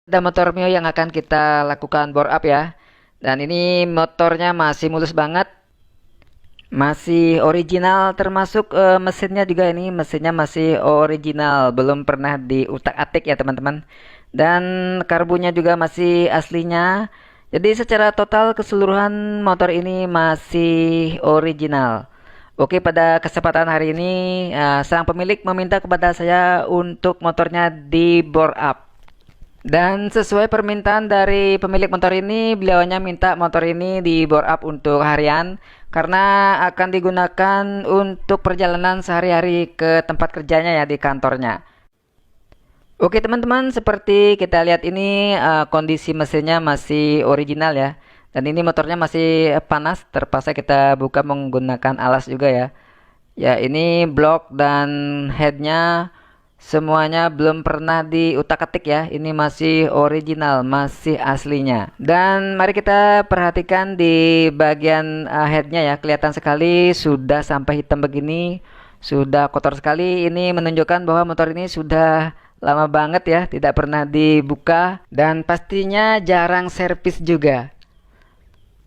Ada motor Mio yang akan kita lakukan bore up ya. Dan ini motornya masih mulus banget, masih original termasuk mesinnya juga, ini mesinnya masih original, belum pernah diutak-atik ya teman-teman. Dan karbunya juga masih aslinya. Jadi secara total keseluruhan motor ini masih original. Oke, pada kesempatan hari ini sang pemilik meminta kepada saya untuk motornya di bore up. Dan sesuai permintaan dari pemilik motor ini, beliau hanya minta motor ini di bore up untuk harian karena akan digunakan untuk perjalanan sehari-hari ke tempat kerjanya ya, di kantornya. Oke teman-teman, seperti kita lihat ini kondisi mesinnya masih original ya. Dan ini motornya masih panas, terpaksa kita buka menggunakan alas juga ya. Ya, ini blok dan headnya semuanya belum pernah diutak-atik ya. Ini masih original, masih aslinya. Dan mari kita perhatikan di bagian headnya ya. Kelihatan sekali sudah sampai hitam begini, sudah kotor sekali. Ini menunjukkan bahwa motor ini sudah lama banget ya, tidak pernah dibuka dan pastinya jarang servis juga.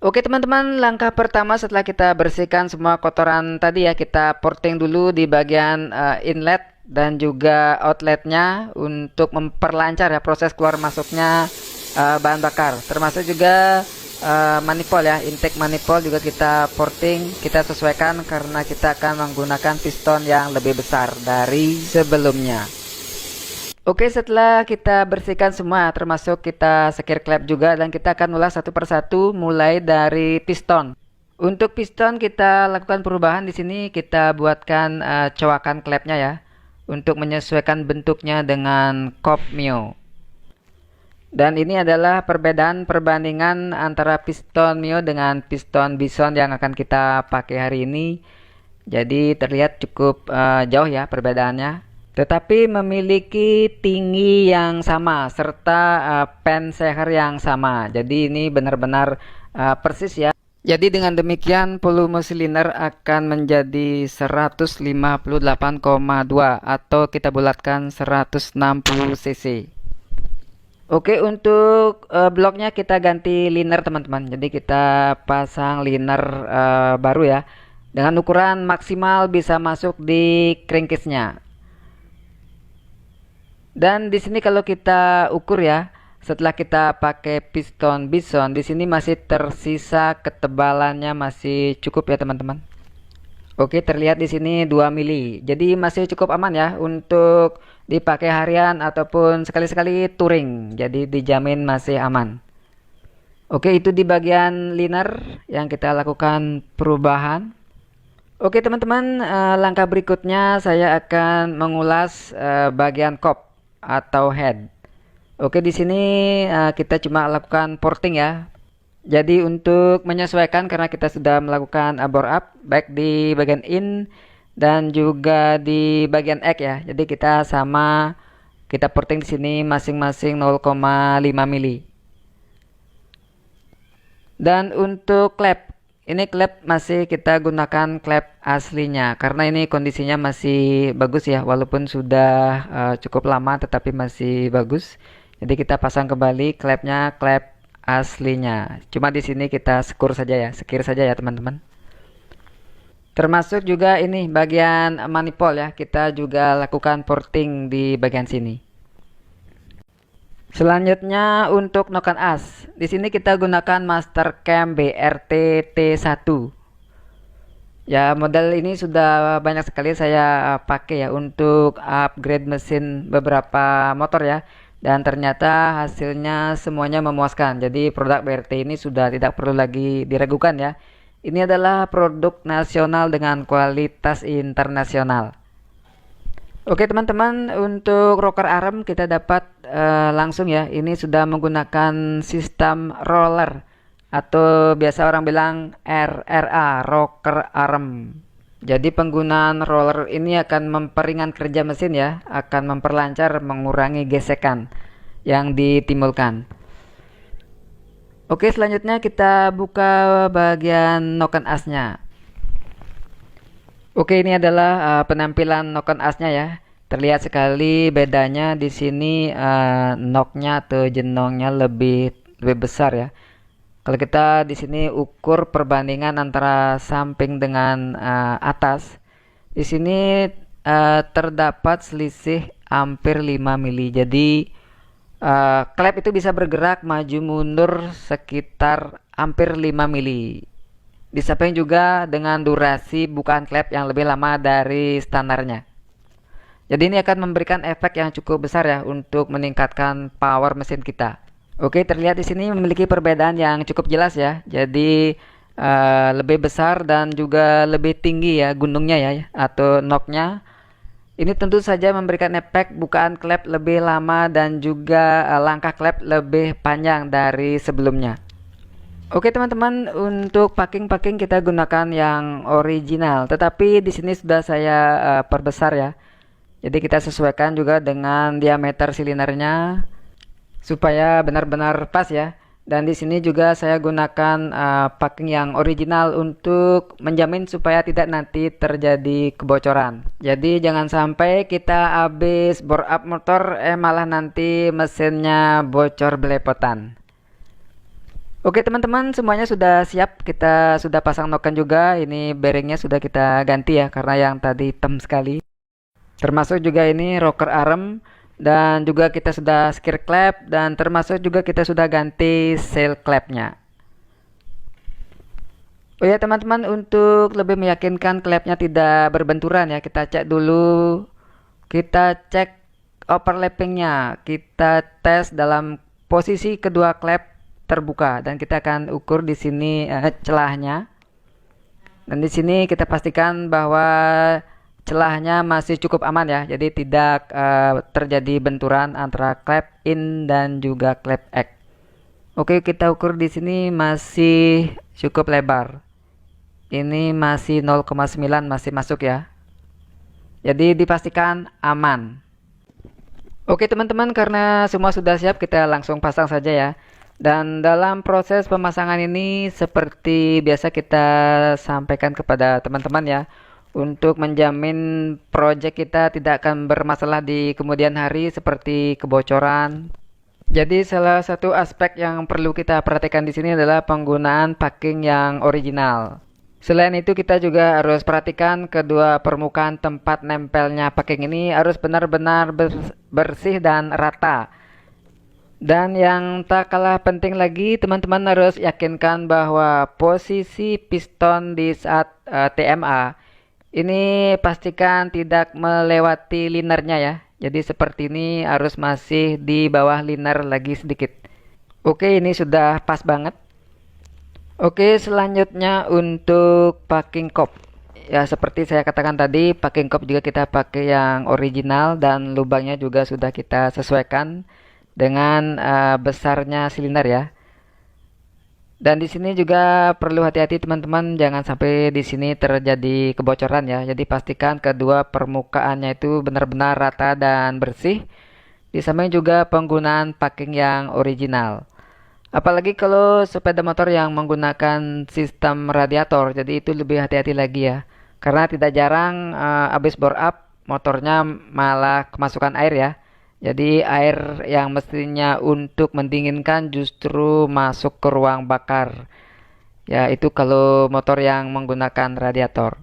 Oke teman-teman, langkah pertama setelah kita bersihkan semua kotoran tadi ya, kita porting dulu di bagian inlet dan juga outletnya untuk memperlancar ya proses keluar masuknya bahan bakar. Termasuk juga manifold ya, intake manifold juga kita porting, kita sesuaikan karena kita akan menggunakan piston yang lebih besar dari sebelumnya. Oke, setelah kita bersihkan semua, termasuk kita sekir klep juga, dan kita akan ulas satu persatu mulai dari piston. Untuk piston kita lakukan perubahan di sini, kita buatkan coakan klepnya ya, untuk menyesuaikan bentuknya dengan kop Mio. Dan ini adalah perbandingan antara piston Mio dengan piston Bison yang akan kita pakai hari ini. Jadi terlihat cukup jauh ya perbedaannya, tetapi memiliki tinggi yang sama serta pen seher yang sama. Jadi ini benar-benar persis ya. Jadi dengan demikian volume silinder akan menjadi 158,2 atau kita bulatkan 160 cc. Oke, untuk bloknya kita ganti liner teman-teman. Jadi kita pasang liner baru ya, dengan ukuran maksimal bisa masuk di crankcase-nya. Dan di sini kalau kita ukur ya, setelah kita pakai piston Bison, di sini masih tersisa ketebalannya masih cukup ya teman-teman. Oke, terlihat di sini 2 mili. Jadi masih cukup aman ya untuk dipakai harian ataupun sekali-sekali touring. Jadi dijamin masih aman. Oke, itu di bagian liner yang kita lakukan perubahan. Oke teman-teman, langkah berikutnya saya akan mengulas bagian kop atau head. Oke, di sini kita cuma lakukan porting ya. Jadi untuk menyesuaikan karena kita sudah melakukan bore up baik di bagian in dan juga di bagian egg ya. Jadi kita porting di sini masing-masing 0,5 mili. Dan untuk klep, ini klep masih kita gunakan klep aslinya karena ini kondisinya masih bagus ya, walaupun sudah cukup lama tetapi masih bagus. Jadi kita pasang kembali klepnya, klep aslinya. Cuma di sini kita sekir saja ya teman-teman. Termasuk juga ini bagian manifold ya, kita juga lakukan porting di bagian sini. Selanjutnya untuk noken as, di sini kita gunakan Mastercam BRT T1. Ya, model ini sudah banyak sekali saya pakai ya untuk upgrade mesin beberapa motor ya. Dan ternyata hasilnya semuanya memuaskan. Jadi produk BRT ini sudah tidak perlu lagi diragukan ya. Ini adalah produk nasional dengan kualitas internasional. Oke teman-teman, untuk rocker arm kita dapat langsung ya. Ini sudah menggunakan sistem roller atau biasa orang bilang RRA, rocker arm. Jadi penggunaan roller ini akan memperingan kerja mesin ya, akan memperlancar, mengurangi gesekan yang ditimbulkan. Oke, selanjutnya kita buka bagian noken asnya. Oke, ini adalah penampilan noken asnya ya. Terlihat sekali bedanya di sini, knocknya atau jenongnya lebih besar ya. Kalau kita di sini ukur perbandingan antara samping dengan atas, di sini terdapat selisih hampir 5 mili. Jadi klep itu bisa bergerak maju mundur sekitar hampir 5 mili. Di samping juga dengan durasi bukaan klep yang lebih lama dari standarnya. Jadi ini akan memberikan efek yang cukup besar ya untuk meningkatkan power mesin kita. Oke, terlihat di sini memiliki perbedaan yang cukup jelas ya. Jadi lebih besar dan juga lebih tinggi ya gunungnya ya atau knocknya. Ini tentu saja memberikan efek bukaan klep lebih lama dan juga langkah klep lebih panjang dari sebelumnya. Oke teman-teman, untuk packing kita gunakan yang original, tetapi di sini sudah saya perbesar ya. Jadi kita sesuaikan juga dengan diameter silindernya supaya benar-benar pas ya. Dan di sini juga saya gunakan packing yang original untuk menjamin supaya tidak nanti terjadi kebocoran. Jadi jangan sampai kita habis bore up motor malah nanti mesinnya bocor belepotan. Oke teman-teman, semuanya sudah siap. Kita sudah pasang noken juga. Ini bearingnya sudah kita ganti ya karena yang tadi hitam sekali. Termasuk juga ini rocker arm, dan juga kita sudah skir klep, dan termasuk juga kita sudah ganti sail klepnya. Oh ya teman-teman, untuk lebih meyakinkan klepnya tidak berbenturan ya, kita cek dulu, kita cek overlappingnya, kita tes dalam posisi kedua klep terbuka, dan kita akan ukur di sini celahnya. Dan di sini kita pastikan bahwa celahnya masih cukup aman ya, jadi tidak terjadi benturan antara klep in dan juga klep X. Oke, kita ukur di sini masih cukup lebar. Ini masih 0,9 masih masuk ya. Jadi dipastikan aman. Oke teman-teman, karena semua sudah siap, kita langsung pasang saja ya. Dan dalam proses pemasangan ini seperti biasa kita sampaikan kepada teman-teman ya, untuk menjamin proyek kita tidak akan bermasalah di kemudian hari seperti kebocoran. Jadi salah satu aspek yang perlu kita perhatikan di sini adalah penggunaan packing yang original. Selain itu kita juga harus perhatikan kedua permukaan tempat nempelnya packing ini harus benar-benar bersih dan rata. Dan yang tak kalah penting lagi, teman-teman harus yakinkan bahwa posisi piston di saat TMA ini pastikan tidak melewati linernya ya. Jadi seperti ini harus masih di bawah liner lagi sedikit. Oke, ini sudah pas banget. Oke, selanjutnya untuk packing kop. Ya seperti saya katakan tadi, packing kop juga kita pakai yang original dan lubangnya juga sudah kita sesuaikan dengan besarnya silinder ya. Dan di sini juga perlu hati-hati teman-teman, jangan sampai di sini terjadi kebocoran ya. Jadi pastikan kedua permukaannya itu benar-benar rata dan bersih. Di samping juga penggunaan packing yang original. Apalagi kalau sepeda motor yang menggunakan sistem radiator, jadi itu lebih hati-hati lagi ya. Karena tidak jarang habis bore up motornya malah kemasukan air ya. Jadi air yang mestinya untuk mendinginkan justru masuk ke ruang bakar. Ya itu kalau motor yang menggunakan radiator.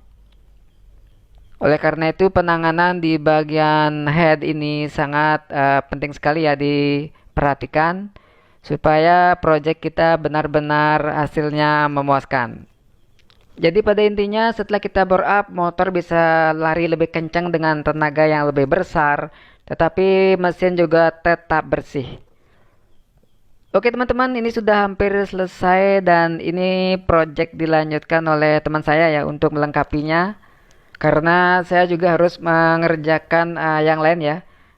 Oleh karena itu penanganan di bagian head ini sangat penting sekali ya diperhatikan. Supaya proyek kita benar-benar hasilnya memuaskan. Jadi pada intinya setelah kita bore up, motor bisa lari lebih kencang dengan tenaga yang lebih besar, tetapi mesin juga tetap bersih. Oke teman-teman, ini sudah hampir selesai dan ini project dilanjutkan oleh teman saya ya untuk melengkapinya. Karena saya juga harus mengerjakan yang lain ya.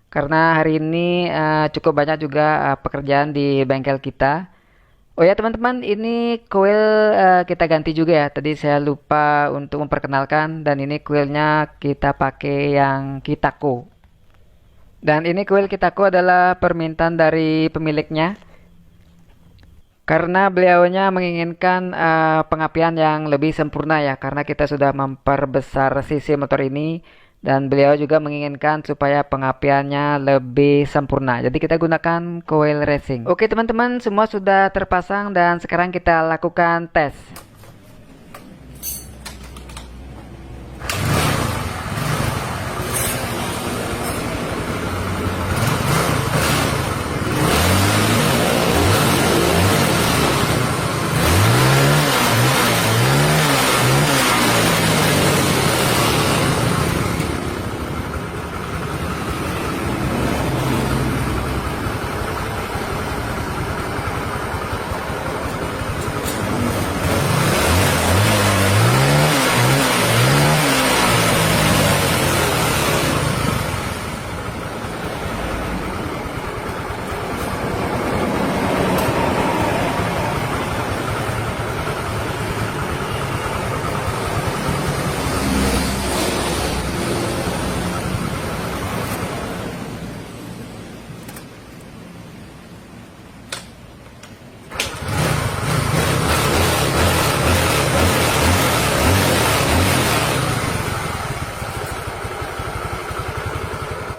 Karena hari ini cukup banyak juga pekerjaan di bengkel kita. Oh ya teman-teman, ini kuil kita ganti juga ya. Tadi saya lupa untuk memperkenalkan, dan ini kuilnya kita pakai yang Kitako. Dan ini kuil Kitako adalah permintaan dari pemiliknya. Karena beliaunya menginginkan pengapian yang lebih sempurna ya. Karena kita sudah memperbesar sisi motor ini Dan beliau juga menginginkan supaya pengapiannya lebih sempurna. Jadi kita gunakan coil racing. Oke teman-teman, semua sudah terpasang dan sekarang kita lakukan tes.